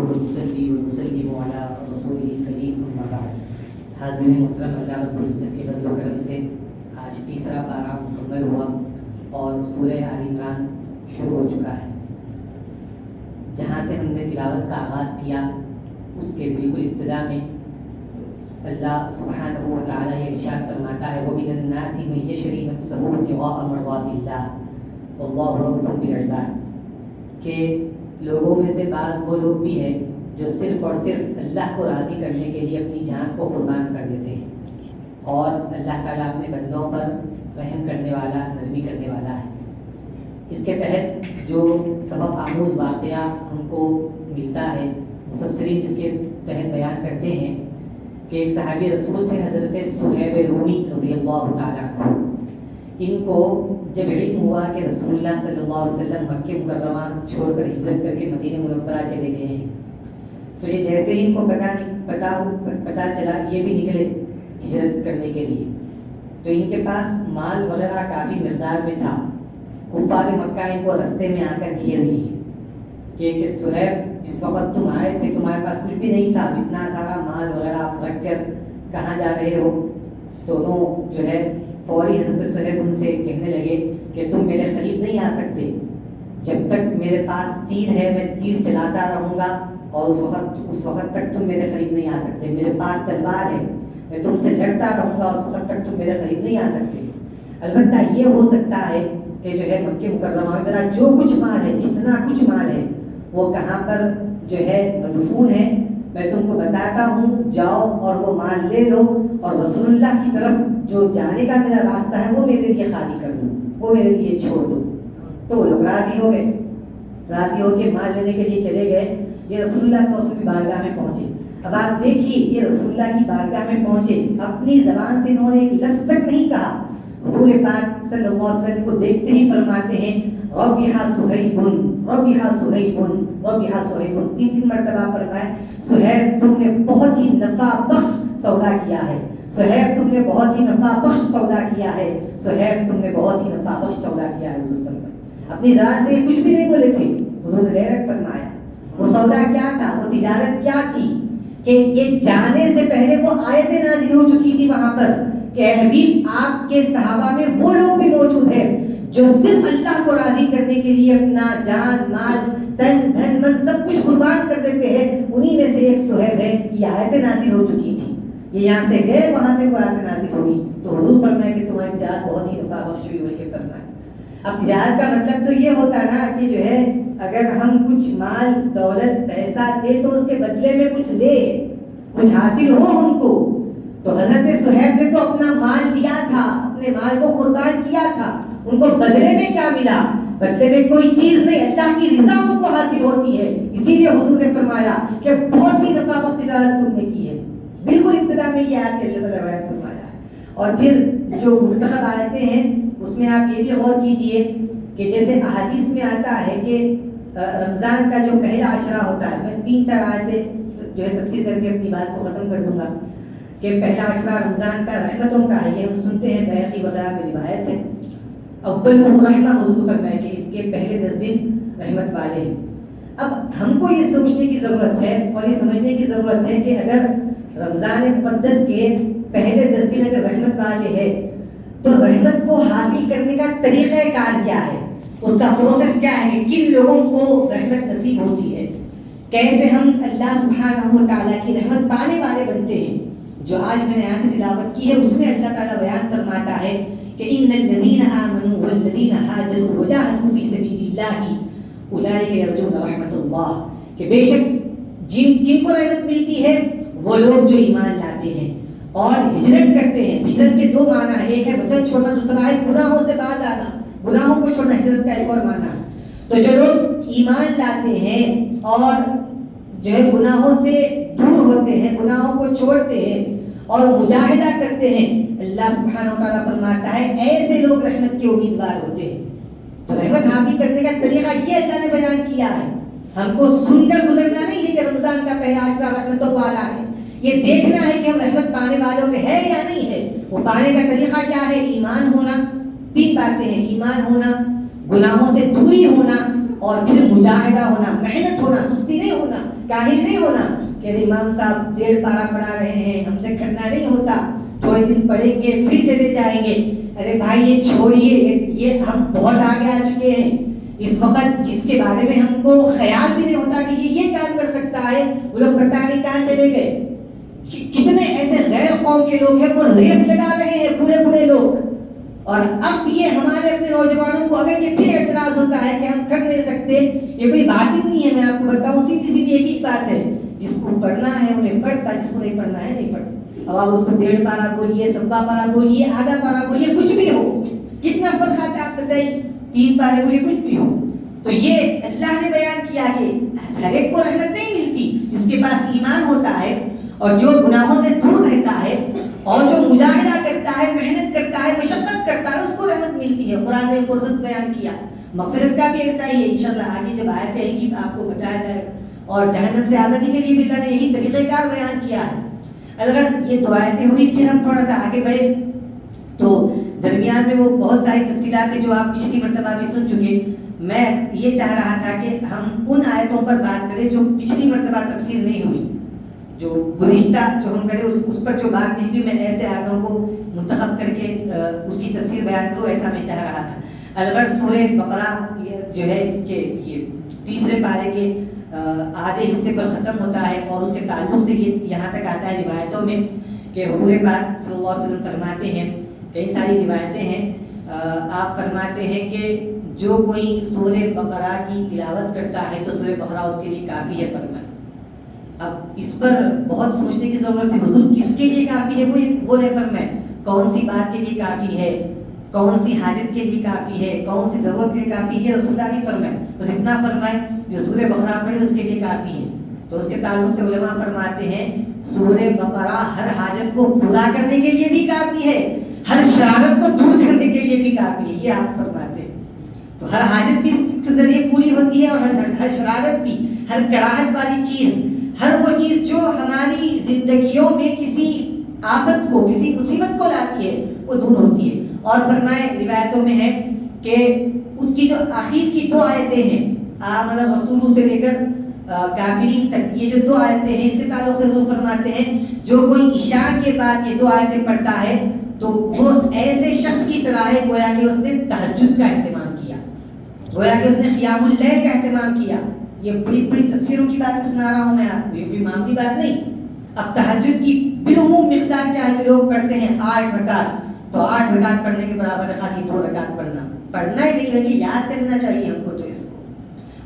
ونصلي ونسلم على رسوله الكريم اما بعد. حاضرین محترم، اللہ رب العزت کے فضل و کرم سے آج تیسرا پارہ مکمل ہوا اور سورہ آل عمران شروع ہو چکا ہے. جہاں سے ہم نے تلاوت کا آغاز کیا اس کے بالکل ابتدا میں اللہ سبحانہ و تعالیٰ یہ ارشاد فرماتا ہے وَمِنَ النَّاسِ مَن يَشْرِي نَفْسَهُ ابْتِغَاءَ مَرْضَاتِ اللَّهِ وَاللَّهُ رَءُوفٌ بِالْعِبَادِ، کہ لوگوں میں سے بعض وہ لوگ بھی ہیں جو صرف اور صرف اللہ کو راضی کرنے کے لیے اپنی جان کو قربان کر دیتے ہیں، اور اللہ تعالیٰ اپنے بندوں پر رحم کرنے والا، نرمی کرنے والا ہے. اس کے تحت جو سبق آموز واقعہ ہم کو ملتا ہے، مفسرین اس کے تحت بیان کرتے ہیں کہ ایک صحابی رسول تھے حضرت صہیب رومی رضی اللہ تعالیٰ عنہ. ان کو جب علم ہوا کہ رسول اللہ صلی اللہ علیہ وسلم مکہ مکرمہ چھوڑ کر ہجرت کر کے مدینہ منورہ چلے گئے ہیں، تو یہ جیسے ہی ان کو پتا چلا یہ بھی نکلے ہجرت کرنے کے لیے، تو ان کے پاس مال وغیرہ کافی مقدار میں تھا. کفار مکہ ان کو رستے میں آ کر گھیر لیے کہ صہیب جس وقت تم آئے تھے تمہارے پاس کچھ بھی نہیں تھا، اتنا سارا مال وغیرہ آپ رکھ کر کہاں جا رہے ہو. دونوں جو ہے فوری حضرت صہیب ان سے کہنے لگے کہ تم میرے قریب نہیں آ سکتے، جب تک میرے پاس تیر ہے میں تیر چلاتا رہوں گا اور اس وقت تک تم میرے قریب نہیں آ سکتے. میرے پاس تلوار ہے میں تم سے لڑتا رہوں گا، اس وقت تک تم میرے قریب نہیں آ سکتے. البتہ یہ ہو سکتا ہے کہ جو ہے مکہ مکرمہ میں میرا جو کچھ مال ہے، جتنا کچھ مال ہے وہ کہاں پر جو ہے مدفون ہے، میں تم کو بتاتا ہوں، جاؤ اور وہ مال لے لو اور رسول اللہ کی طرف جو جانے کا میرا راستہ ہے وہ میرے لیے خالی کر دو، وہ میرے لیے چھوڑ دو. تو وہ لوگ راضی ہو گئے، راضی ہو کے مال لینے کے لیے چلے گئے. یہ رسول اللہ صلی اللہ علیہ وسلم کی بارگاہ میں پہنچے. اب آپ دیکھیے یہ رسول اللہ کی بارگاہ میں پہنچے، اپنی زبان سے انہوں نے ایک لفظ تک نہیں کہا. حضور پاک صلی اللہ علیہ وسلم کو دیکھتے ہی فرماتے ہیں رَبِّحَ صُہَیْبٌ رَبِّحَ صُہَیْبٌ رَبِّحَ صُہَیْبٌ. تین مرتبہ فرمائے صہیب تم نے بہت ہی نفع بخش سودا کیا ہے، صہیب تم نے بہت ہی نفع بخش سودا کیا ہے، صہیب تم نے بہت ہی نفع بخش سودا کیا ہے. حضور فرمائے اپنی زبان سے کچھ بھی نہیں بولے تھے، حضور نے ڈائریکٹ فرمایا. وہ سودا کیا تھا، وہ تجارت کیا تھی کہ یہ جانے سے پہلے وہ آیتیں نازل ہو چکی تھی وہاں پر کہ اے حبیب آپ کے صحابہ میں وہ لوگ بھی موجود ہیں جو صرف اللہ کو راضی کرنے کے لیے اپنا جان مال تن دھن من سب کچھ قربان کر دیتے ہیں. انہی میں سے ایک صہیب ہے. یہ آیتیں نازل ہو چکی تھی، یہ یہاں سے گئے وہاں سے وہ آیتیں نازل ہوگی. تو حضور فرمائے کہ تمہاری تجارت بہت ہی نفع بخش ہوئی بول کے فرمائے. اب تجارت کا مطلب تو یہ ہوتا نا کہ جو ہے اگر ہم کچھ مال دولت پیسہ دے تو اس کے بدلے میں کچھ لے، کچھ حاصل ہو ہم کو. تو حضرت صہیب نے تو اپنا مال دیا تھا، اپنے مال کو قربان کیا تھا. ان کو بدلے میں کیا ملا؟ بدلے میں کوئی چیز نہیں، اللہ کی رضا ان کو حاصل ہوتی ہے. اسی لیے حضور نے فرمایا کہ بہت ہی نفع بخش تجارت تم نے کی ہے. بالکل ابتدا میں یہ آیت اللہ تعالیٰ نے فرمایا. اور پھر جو منتخب آیتیں ہیں اس میں آپ یہ بھی غور کیجئے کہ جیسے احادیث میں آتا ہے کہ رمضان کا جو پہلا عشرہ ہوتا ہے، میں 3-4 آیتیں جو ہے تفسیر کر کے اپنی بات کو ختم کر دوں گا کہ پہلا عشرہ رمضان کا رحمتوں کا ہے. یہ ہم سنتے ہیں بیہقی وغیرہ میں روایت ہے. اول رحمہ حضور فرمائے کہ اس کے پہلے 10 دن رحمت والے ہیں. اب ہم کو یہ سوچنے کی ضرورت ہے اور یہ سمجھنے کی ضرورت ہے کہ اگر رمضان مقدس کے پہلے 10 دن اگر رحمت والے ہیں تو رحمت کو حاصل کرنے کا طریقہ کار کیا ہے، اس کا پروسیس کیا ہے، کن لوگوں کو رحمت نصیب ہوتی ہے، کیسے ہم اللہ سبحانہ و تعالیٰ کی رحمت پانے والے بنتے ہیں. جو آج میں نے آیت تلاوت کی ہے اس میں اللہ تعالیٰ بیان فرماتا ہے کہ ان الذین آمنوا والذین ہاجروا وجاہدوا فی سبیل اللہ اولئک یرجون رحمت اللہ، کہ بے شک کن کو رحمت ملتی ہے، وہ لوگ جو ایمان لاتے ہیں اور ہجرت کرتے ہیں. ہجرت کے 2 معنی ہیں، ایک ہے وطن چھوڑنا، دوسرا ہے گناہوں سے باز آنا، گناہوں کو چھوڑنا. ہجرت کا ایک اور معنی ہے. تو جو لوگ ایمان لاتے ہیں اور جو ہے گناہوں سے دور ہوتے ہیں، گناہوں کو چھوڑتے ہیں اور مجاہدہ کرتے ہیں، اللہ سبحانہ و تعالیٰ فرماتا ہے ایسے لوگ رحمت کے امیدوار ہوتے ہیں. تو رحمت حاصل کرنے کا طریقہ یہ اللہ نے بیان کیا ہے. ہم کو سن کر گزرنا نہیں ہے کہ رمضان کا پہلا عشرہ رحمتوں والا ہے، یہ دیکھنا ہے کہ ہم رحمت پانے والوں میں ہے یا نہیں ہے. وہ پانے کا طریقہ کیا ہے؟ ایمان ہونا. 3 باتیں ہیں، ایمان ہونا، گناہوں سے دوری ہونا اور پھر مجاہدہ ہونا، محنت ہونا، سستی نہیں ہونا، کاہل نہیں ہونا کہ امام صاحب 1.5 پارہ پڑھا رہے ہیں، ہم سے کھڑنا نہیں ہوتا، تھوڑے دن پڑھیں گے پھر چلے جائیں گے. ارے بھائی یہ چھوڑیے، یہ ہم بہت آگے آ چکے ہیں. اس وقت جس کے بارے میں ہم کو خیال بھی نہیں ہوتا کہ یہ کام کر سکتا ہے، وہ لوگ پتہ نہیں کہاں چلے گئے. کتنے ایسے غیر قوم کے لوگ ہیں وہ ریس لگا رہے ہیں، بوڑھے بوڑھے لوگ. اور اب یہ ہمارے اپنے نوجوانوں کو اگر یہ پھر اعتراض ہوتا ہے کہ ہم کر نہیں سکتے، یہ کوئی بات ہی نہیں ہے. میں آپ کو بتاؤں سیدھی سیدھی ایک ہی بات ہے، جس کو پڑھنا ہے انہیں پڑھتا، جس کو نہیں پڑھنا ہے نہیں پڑھتا. اب آپ اس کو 1.5 پارہ بولیے، 1.25 پارہ بولیے، آدھا پارہ بولیے، کچھ بھی ہو. کتنا خود کھاتے آپ بتائیے، 3 پارے بولیے، کچھ بھی ہو. تو یہ اللہ نے بیان کیا کہ ہر ایک کو رحمت نہیں ملتی. جس کے پاس ایمان ہوتا ہے اور جو گناہوں سے دور رہتا ہے اور جو مجاہدہ کرتا ہے، محنت کرتا ہے، مشقت کرتا ہے، اس کو رحمت ملتی ہے. قرآن نے پروسیس بیان کیا. مغفرت کا بھی ایسا ہی ہے. انشاءاللہ آگے جب آیتیں آئیں گی آپ کو بتایا جائے. اور جہنم سے آزادی کے لیے بھی اللہ نے یہی طریقہ کار بیان کیا ہے. اگر یہ دو آیتیں ہوئی پھر ہم تھوڑا سا آگے بڑھے تو درمیان میں وہ بہت ساری تفصیلات ہیں جو آپ پچھلی مرتبہ بھی سن چکے. میں یہ چاہ رہا تھا کہ ہم ان آیتوں پر بات کریں جو پچھلی مرتبہ تفسیر نہیں ہوئی، جو گزشتہ جو ہم کریں اس پر جو بات نہیں ہوئی. میں ایسے آیتوں کو منتخب کر کے اس کی تفسیر بیان کروں، ایسا میں چاہ رہا تھا. اگر سورہ بقرہ جو ہے اس کے یہ 3 پارے کے آدھے حصے پر ختم ہوتا ہے اور اس کے تعلق سے یہ یہاں تک آتا ہے روایتوں میں کہ حضور پاک صلی اللہ علیہ وسلم فرماتے ہیں، کئی ساری روایتیں ہیں، آپ فرماتے ہیں کہ جو کوئی سورہ بقرہ کی تلاوت کرتا ہے تو سورہ بقرہ اس کے لیے کافی ہے فرمائے. اب اس پر بہت سوچنے کی ضرورت ہے. حضور کس کے لیے کافی ہے وہ نہیں فرمائے، کون سی بات کے لیے کافی ہے، کون سی حاجت کے لیے کافی ہے، کون سی ضرورت کے لیے کافی ہے، رسول اللہ نہیں فرمائے. بس اتنا فرمائے جو سورہ بقرہ پڑھے اس کے لیے کافی ہے. تو اس کے تعلق سے علماء فرماتے ہیں سورہ بقرہ ہر حاجت کو پورا کرنے کے لیے بھی کافی ہے، ہر شرارت کو دور کرنے کے لیے بھی کافی ہے. یہ آپ فرماتے ہیں. تو ہر حاجت بھی اس کے ذریعے پوری ہوتی ہے اور ہر شرارت بھی، ہر کراہت والی چیز، ہر وہ چیز جو ہماری زندگیوں میں کسی آفت کو، کسی مصیبت کو لاتی ہے وہ دور ہوتی ہے. اور فرمائے روایتوں میں ہے کہ اس کی جو آخر کی 2 آیتیں ہیں آمن الرسول سے لے کر کافرین تک، یہ جو 2 آیتیں ہیں اس کے تعلق سے حضور فرماتے ہیں جو کوئی عشاء کے بعد یہ 2 آیتیں پڑھتا ہے تو وہ ایسے شخص کی طرح ہے گویا کہ اس نے تہجد کا اہتمام کیا، گویا کہ اس نے قیام اللیل کا اہتمام کیا. یہ بڑی بڑی تفسیروں کی باتیں سنا رہا ہوں میں آپ کو، یہ کوئی معمولی بات نہیں. اب تہجد کی بالعموم مقدار کیا ہے جو لوگ پڑھتے ہیں 8 رکعت، تو 8 رکعت پڑھنے کے برابر ہے خالی 2 رکعت پڑھنا ہی نہیں بلکہ یاد کرنا چاہیے ہم کو. تو اس کو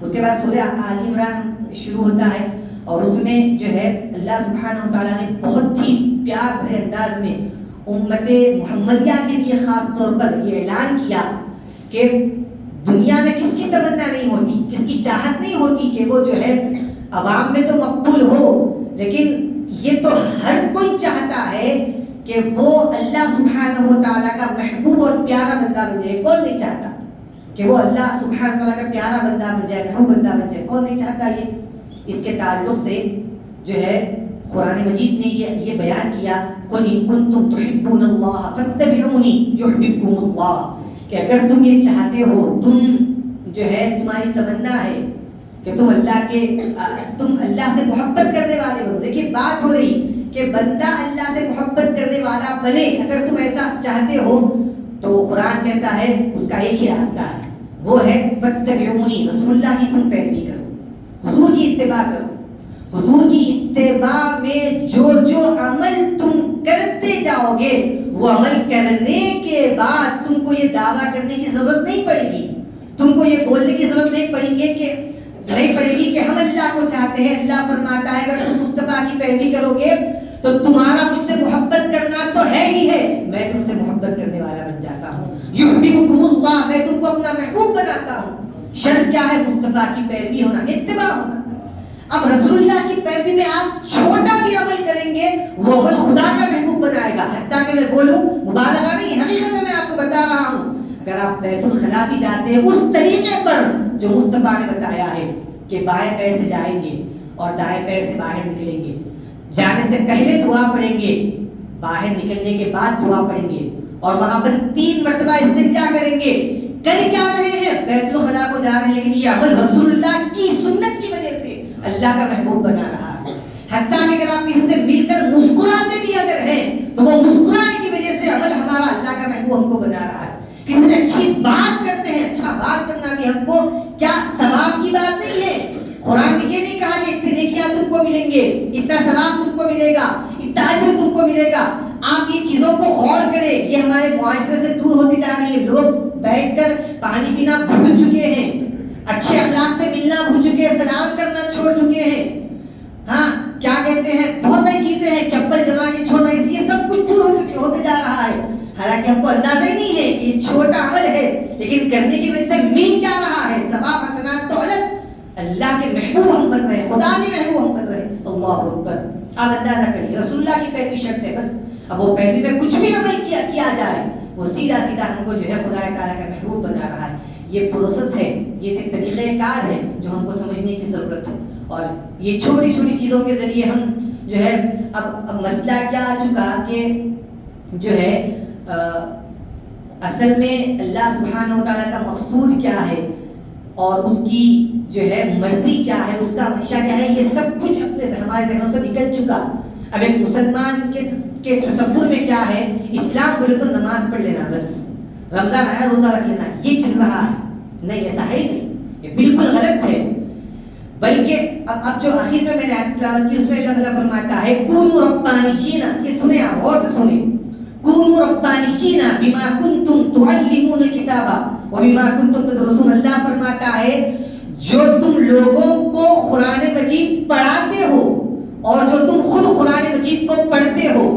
اس کے بعد سورہ آل عمران شروع ہوتا ہے اور اس میں جو ہے اللہ سبحانہ و تعالیٰ نے بہت ہی پیار بھرے انداز میں امت محمدیہ کے لیے خاص طور پر یہ اعلان کیا کہ دنیا میں کس کی تمنا نہیں ہوتی، کس کی چاہت نہیں ہوتی کہ وہ جو ہے عوام میں تو مقبول ہو، لیکن یہ تو ہر کوئی چاہتا ہے کہ وہ اللہ سبحانہ و تعالیٰ کا محبوب اور پیارا بندہ بن جائے. کون نہیں چاہتا کہ وہ اللہ سبحانہ و تعالیٰ کا پیارا بندہ بن جائے، محبوب بندہ بن جائے؟ کون نہیں چاہتا یہ؟ اس کے تعلق سے جو ہے قرآن مجید نے یہ بیان کیا قُلْ إِن كُنتُمْ تُحِبُّونَ اللَّهَ فَاتَّبِعُونِي يُحْبِبْكُمُ اللَّهُ کہ اگر تم یہ چاہتے ہو، تم جو ہے تمہاری تمنا ہے کہ تم اللہ سے محبت کرنے والے بنو. دیکھیے بات ہو رہی کہ بندہ اللہ سے محبت کرنے والا بنے. اگر تم ایسا چاہتے ہو تو قرآن کہتا ہے اس کا ایک ہی راستہ ہے، وہ ہے فَاتَّبِعُونِي، رسول اللہ کی تم پیروی کرو، حضور کی اتباع کرو. حضور کی اتباع میں جو عمل تم کرتے جاؤ گے وہ عمل کرنے کے بعد تم کو یہ دعویٰ کرنے کی ضرورت نہیں پڑے گی، تم کو یہ بولنے کی ضرورت نہیں پڑے گی کہ ہم اللہ کو چاہتے ہیں. اللہ فرماتا ہے اگر تم مصطفیٰ کی پیروی کرو گے تو تمہارا مجھ سے محبت کرنا تو ہے ہی ہے، میں تم سے محبت کرنے والا بن جاتا ہوں. یحببکم اللہ، میں تم کو اپنا محبوب بناتا ہوں. شرط کیا ہے؟ مصطفیٰ کی پیروی ہونا، اتباع ہونا. اب رسول اللہ کی پیروی میں آپ چھوٹا بھی عمل کریں گے وہ عمل خدا کا محبوب بنائے گا. حتیٰ کہ میں بولوں مبالغہ نہیں، حقیقت میں آپ کو بتا رہا ہوں، اگر آپ بیت الخلاء بھی جاتے ہیں اس طریقے پر جو مصطفیٰ نے بتایا ہے کہ بائیں پیر سے جائیں گے اور دائیں پیر سے باہر نکلیں گے، جانے سے پہلے دعا پڑھیں گے، باہر نکلنے کے بعد دعا پڑھیں گے، اور وہاں پر 3 مرتبہ استنجا کریں گے. کر کیا رہے ہیں؟ بیت الخلا کو جا رہے ہیں، لیکن یہ عمل رسول اللہ کی سنت کی وجہ سے اللہ کا محبوب بنا رہا ہے. حتیٰ کہ اگر آپ کسی سے مل کر مسکراتے بھی اگر ہیں تو وہ مسکرانے کی وجہ سے عمل ہمارا اللہ کا محبوب ہم کو بنا رہا ہے. کسی سے اچھی بات کرتے ہیں، اچھا بات کرنا بھی ہم کو کیا ثواب کی بات نہیں ہے. قرآن نے یہ نہیں کہا کہ اتنے نیکیاں تم کو ملیں گے، اتنا ثواب تم کو ملے گا، اتنا اجر تم کو ملے گا. آپ یہ چیزوں کو غور کریں، یہ ہمارے معاشرے سے دور ہوتی جا رہی ہے. لوگ بیٹھ کر پانی پینا بھول چکے ہیں، اچھے اخلاق سے ملنا بھول چکے ہیں، سلام کرنا چھوڑ چکے ہیں. ہاں کیا کہتے ہیں، بہت ساری چیزیں ہیں، چپل جما کے چھوڑنا، یہ سب کچھ دور ہوتے جا رہا ہے. حالانکہ ہم کو اندازہ ہی نہیں ہے کہ یہ چھوٹا عمل ہے، لیکن کرنے کی وجہ سے مل کیا رہا ہے، ثواب حسنات تو الگ. اللہ کے محبوب ہم بن رہے ہیں، خدا کے محبوب ہم بن رہے ہیں. اللہ اکبر. آپ اندازہ کریے، رسول اللہ کی پیروی شرط ہے بس. اب وہ پیروی میں کچھ بھی عمل کیا جائے وہ سیدھا ہم کو جو ہے خدا تعالیٰ کا محبوب بنا رہا ہے. یہ پروسیس ہے، یہ طریقہ کار ہے جو ہم کو سمجھنے کی ضرورت ہے. اور یہ چھوٹی چھوٹی چیزوں کے ذریعے ہم جو ہے اب مسئلہ کیا آ چکا کہ جو ہے اصل میں اللہ سبحانہ و تعالیٰ کا مقصود کیا ہے اور اس کی جو ہے مرضی کیا ہے، اس کا منشا کیا ہے، یہ سب کچھ اپنے ہمارے ذہنوں سے نکل چکا. اب ایک مسلمان کے تصور میں کیا ہے، اسلام بولے تو نماز پڑھ لینا بس، رمضان آیا روزہ رکھ لینا، یہ چل رہا ہے. نہیں، ایسا ہے نہیں، یہ بالکل غلط ہے. بلکہ اب جو آخر میں نے آیت تلاوت کی اس میں اللہ تعالیٰ فرماتا ہے کونوا ربانیین. یہ سنیں آپ غور سے سنیں، کونوا ربانیین بما کنتم تعلمون الکتاب وبما کنتم تدرسون. اللہ فرماتا ہے جو تم لوگوں کو قرآن مجید پڑھاتے ہو اور جو تم خود قرآن مجید کو پڑھتے ہو،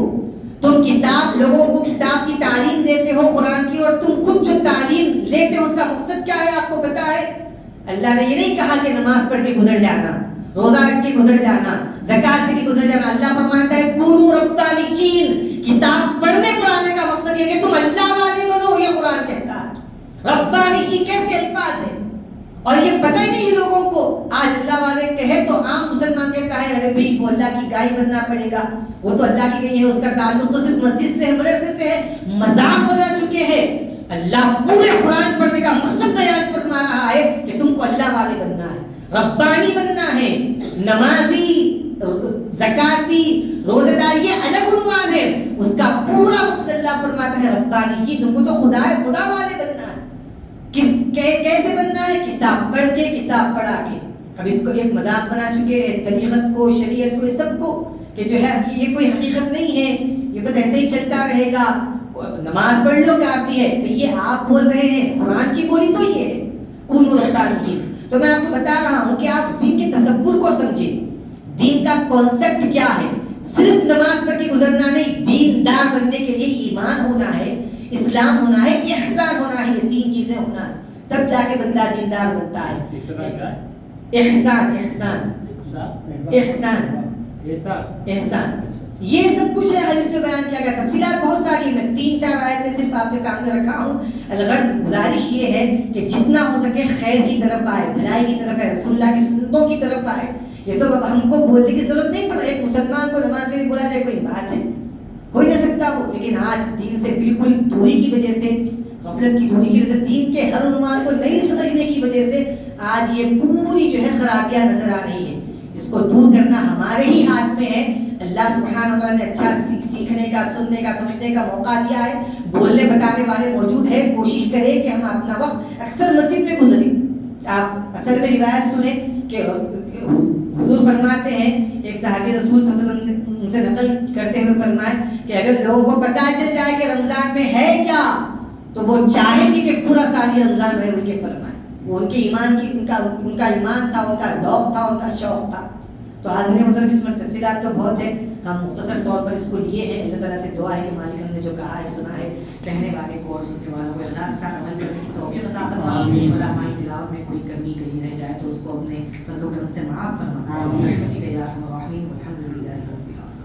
تم کتاب لوگوں کو کتاب کی تعلیم دیتے ہو قرآن کی، اور تم خود جو تعلیم لیتے ہو اس کا مقصد کیا ہے آپ کو پتا ہے. اللہ نے یہ نہیں کہا کہ نماز پڑھ کے گزر جانا، روزہ رکھ کے گزر جانا، زکات دے کے گزر جانا. اللہ فرماتا ہے کونوا ربانیین. کتاب پڑھنے پڑھانے کا مقصد یہ کہ تم اللہ والے بنو. یہ قرآن کہتا ہے. ربانی کی کیسے الفاظ ہے اور یہ پتہ ہی نہیں لوگوں کو. آج اللہ والے کہے تو عام مسلمان کہتا ہے ارے بھائی وہ اللہ کی گائے بننا پڑے گا، وہ تو اللہ کی گئی ہے، اس کا تعلق تو صرف مسجد سے ہے، مدرسے سے ہے. مذاق بنا چکے ہیں. اللہ پورے قرآن پڑھنے کا مقصد بیان فرما رہا ہے کہ تم کو اللہ والے بننا ہے، ربانی بننا ہے. نمازی، زکاتی، روزہ دار یہ الگ عنوان ہے، اس کا پورا مقصد اللہ فرماتا ہے ربانی. یہ تم کو تو خدا والے بننا ہے. کیسے بننا ہے؟ کتاب پڑھ کے، کتاب پڑھا کے. اب اس کو ایک مذاق بنا چکے ہیں، طریقت کو، شریعت کو، سب کو، کہ جو ہے یہ کوئی حقیقت نہیں ہے، یہ بس ایسے ہی چلتا رہے گا. نماز پڑھ لو کافی ہے. یہ آپ بول رہے ہیں، قرآن کی بولی تو یہ ہے کونوا ربانیین. تو میں آپ کو بتا رہا ہوں کہ آپ دین کے تصور کو سمجھیں. دین کا کانسیپٹ کیا ہے. صرف نماز پڑھ کے گزرنا نہیں، دیندار بننے کے لیے ایمان ہونا ہے، اسلام ہونا ہے، احسان ہونا ہے. یہ تین چیزیں ہونا ہے تب جا کے بندہ دیندار بنتا ہے. احسان یہ سب کچھ ہے حدیث میں بیان کیا گیا. تفصیلات بہت ساری ہیں، میں 3-4 آیتیں صرف آپ کے سامنے رکھا ہوں. الغرض گزارش یہ ہے کہ جتنا ہو سکے خیر کی طرف آئے، بھلائی کی طرف ہے، رسول اللہ کی سنتوں کی طرف آئے. یہ سب اب ہم کو بولنے کی ضرورت نہیں پڑا. ایک مسلمان کو نماز سے بھی بولا جائے کوئی بات ہے، ہو ہی نہیں سکتا وہ. لیکن آج دین سے بالکل دوری کی وجہ سے، غفلت کی دوری کی وجہ سے، دین کے ہر عنوان کو نہیں سمجھنے کی وجہ سے آج یہ پوری جو ہے خرابیاں نظر آ رہی ہے. اس کو دور کرنا ہمارے ہی ہاتھ میں ہے. اللہ سبحانہ و تعالیٰ نے اچھا سیکھنے کا، سننے کا، سمجھنے کا موقع دیا ہے. بولنے بتانے والے موجود ہیں. کوشش کریں کہ ہم اپنا وقت اکثر مسجد میں گزریں. آپ اصل میں روایت سنیں کہ حضور فرماتے ہیں، ایک صحابی رسول صلی اللہ علیہ وسلم نے ان سے نقل کرتے ہوئے فرمایا کہ اگر لوگوں کو پتہ چل جائے کہ رمضان میں ہے کیا تو وہ چاہیں گے کہ پورا سال یہ رمضان رہے. ان کے فرمائے وہ ان کے ایمان کی، ان کا ایمان تھا، ان کا ذوق تھا، ان کا شوق تھا. تو حاضرین محترم اس میں تفصیلات تو بہت ہے، ہم مختصر طور پر اس کو لیے ہیں. اللہ تعالیٰ سے دعا ہے کہ مالک ہم نے جو کہا ہے، سنا ہے، کہنے والے کو اور سننے والوں کو اخلاص کے ساتھ عمل کرنے کی توفیق عطا فرما. اور ہماری تلاوت میں کوئی کمی کہیں رہ جائے تو اس کو اپنے فضل و کرم سے معاف فرما. رحمتک یا ارحم الراحمین.